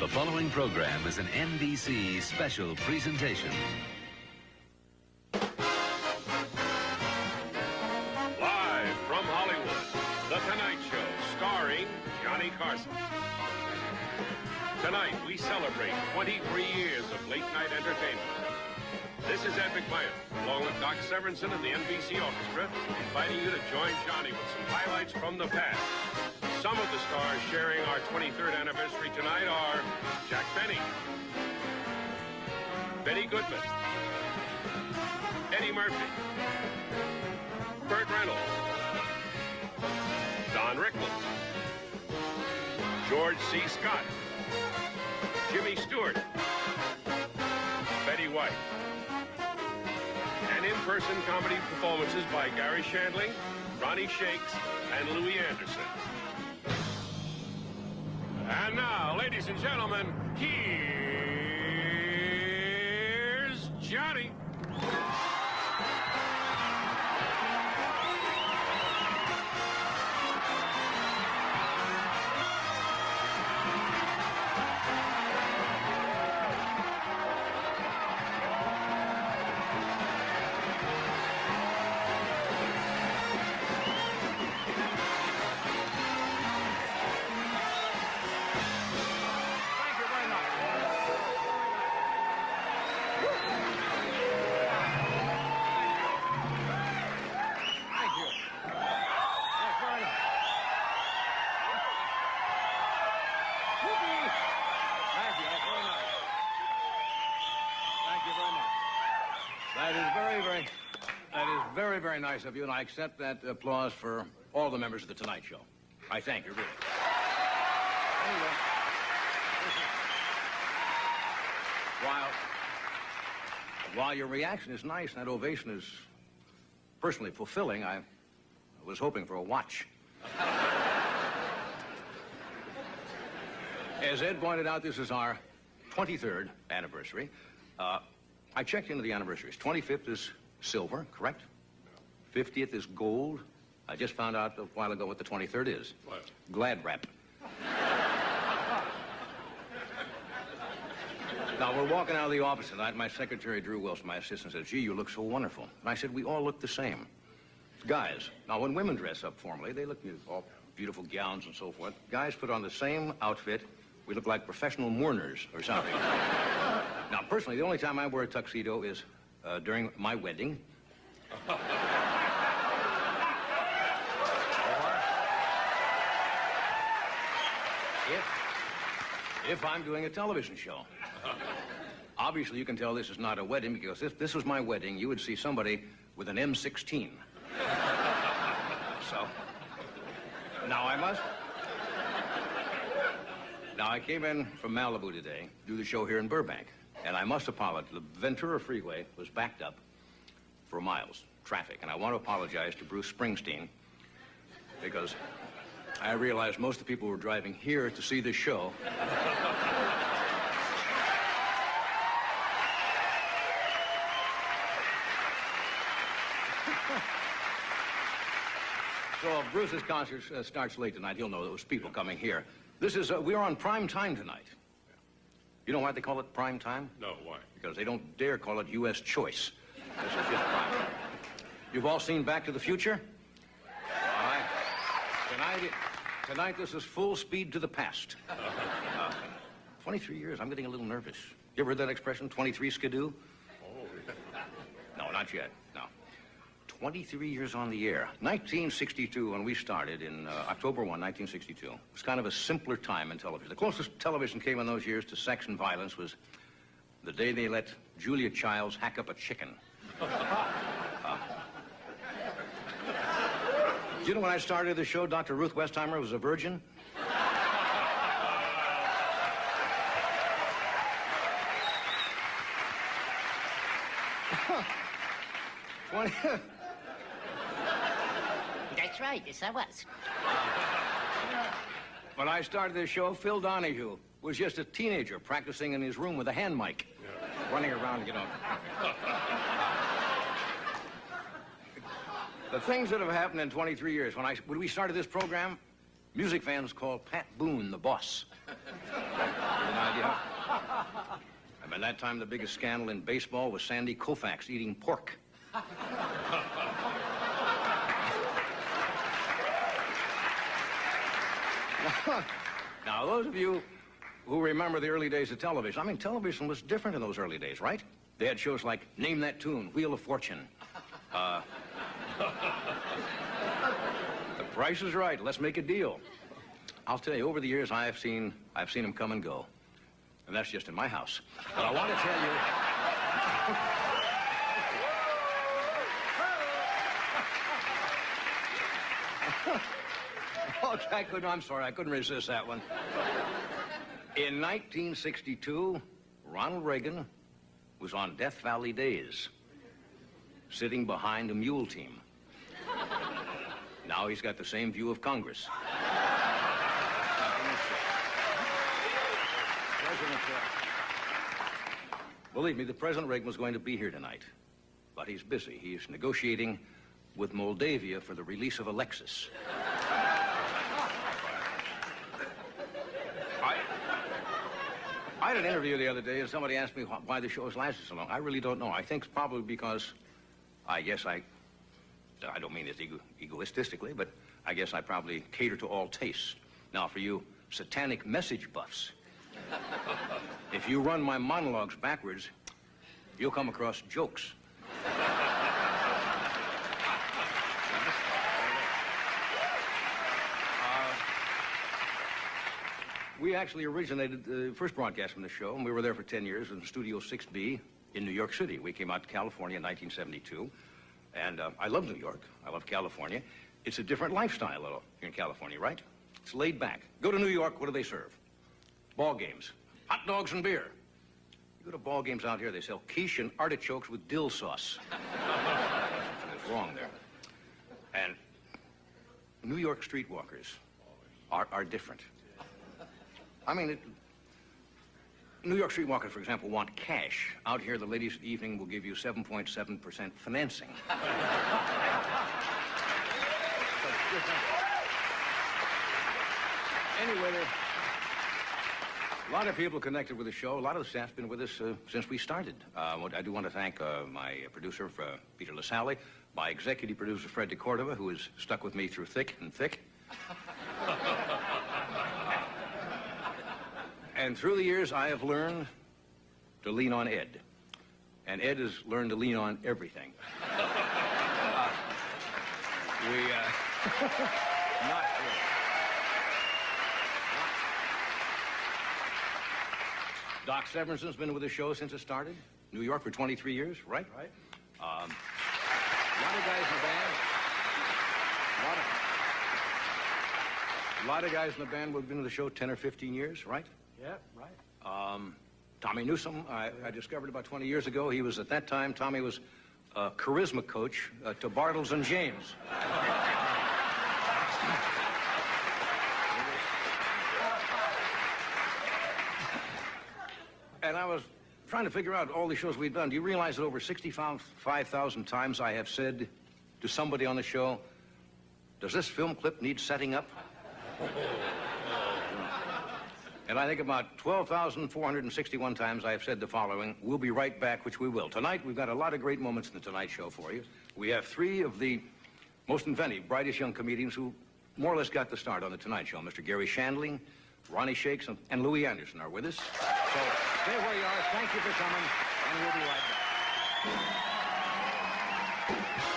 The following program is an NBC special presentation. Live from Hollywood, The Tonight Show, starring Johnny Carson. Tonight, we celebrate 23 years of late-night entertainment. This is Ed McMahon, along with Doc Severinsen and the NBC Orchestra, inviting you to join Johnny with some highlights from the past. Some of the stars sharing our 23rd anniversary tonight are Jack Benny, Betty Goodman, Eddie Murphy, Burt Reynolds, Don Rickles, George C. Scott, Jimmy Stewart, Betty White, and in-person comedy performances by Gary Shandling, Ronnie Shakes, and Louis Anderson. And now, ladies and gentlemen, here's Johnny. Very nice of you, and I accept that applause for all the members of The Tonight Show. I thank you, really. Anyway, while your reaction is nice and that ovation is personally fulfilling, I was hoping for a watch. As Ed pointed out, this is our 23rd anniversary. I checked into the anniversaries. 25th is silver, correct? 50th is gold. I just found out a while ago what the 23rd is. What? Glad wrap. Now, we're walking out of the office tonight. My secretary, Drew Wilson, my assistant, said, "Gee, you look so wonderful." And I said, "We all look the same." Guys, now, when women dress up formally, they look all beautiful gowns and so forth. Guys put on the same outfit. We look like professional mourners or something. Now, personally, the only time I wear a tuxedo is during my wedding. If I'm doing a television show. Obviously, you can tell this is not a wedding, because if this was my wedding, you would see somebody with an M16. So, now I came in from Malibu today, do the show here in Burbank, and I must apologize. The Ventura Freeway was backed up for miles, traffic, and I want to apologize to Bruce Springsteen, because I realized most of the people were driving here to see this show. So if Bruce's concert starts late tonight, he'll know there was people coming here. This is, we are on prime time tonight. You know why they call it prime time? No, why? Because they don't dare call it U.S. choice. This is just prime time. You've all seen Back to the Future? All right. Tonight, this is full speed to the past. 23 years, I'm getting a little nervous. You ever heard that expression, 23 skidoo? Oh, yeah. No, not yet, no. 23 years on the air. 1962, when we started, in October 1, 1962. It was kind of a simpler time in television. The closest television came in those years to sex and violence was the day they let Julia Childs hack up a chicken. Do you know when I started the show, Dr. Ruth Westheimer was a virgin? That's right, yes, I was. When I started this show, Phil Donahue was just a teenager practicing in his room with a hand mic, running around, you know. The things that have happened in 23 years. When we started this program, music fans called Pat Boone the boss. An idea. that time, the biggest scandal in baseball was Sandy Koufax eating pork. Now, those of you who remember the early days of television, I mean, television was different in those early days, right? They had shows like Name That Tune, Wheel of Fortune. The Price is Right, Let's Make a Deal. I'll tell you, over the years, I've seen them come and go. And that's just in my house. But I want to tell you... Oh, I'm sorry, I couldn't resist that one. In 1962, Ronald Reagan was on Death Valley Days, sitting behind a mule team. Now he's got the same view of Congress. Believe me, the President Reagan was going to be here tonight, but he's busy. He's negotiating with Moldavia for the release of Alexis. I had an interview the other day, and somebody asked me why the show has lasted so long. I really don't know. I think it's probably because, I don't mean this egoistically, but I guess I probably cater to all tastes. Now, for you satanic message buffs, if you run my monologues backwards, you'll come across jokes. We actually originated the first broadcast from the show, and we were there for 10 years in Studio 6B in New York City. We came out to California in 1972, and I love New York. I love California. It's a different lifestyle here in California, right? It's laid back. Go to New York, what do they serve? Ball games, hot dogs and beer. You go to ball games out here, they sell quiche and artichokes with dill sauce. Something's wrong there. And New York streetwalkers are different. I mean, New York streetwalkers, for example, want cash. Out here, the ladies of the evening will give you 7.7% financing. Anyway, a lot of people connected with the show. A lot of the staff's been with us since we started. I do want to thank my producer, Peter LaSalle, my executive producer, Fred DeCordova, who has stuck with me through thick and thick. And through the years, I have learned to lean on Ed. And Ed has learned to lean on everything. Not really. Doc Severson's been with the show since it started. New York for 23 years, right? Right. A lot of guys in the band. A lot of guys in the band who have been to the show 10 or 15 years, right? Yeah, right. Tommy Newsom, I discovered about 20 years ago. He was, at that time, Tommy was a charisma coach to Bartles and James. And I was trying to figure out all the shows we've done. Do you realize that over 65,000 times I have said to somebody on the show, does this film clip need setting up? And I think about 12,461 times I have said the following, we'll be right back, which we will. Tonight, we've got a lot of great moments in the Tonight Show for you. We have three of the most inventive, brightest young comedians who more or less got the start on the Tonight Show. Mr. Gary Shandling, Ronnie Shakes, and Louis Anderson are with us. So stay where you are. Thank you for coming, and we'll be right back.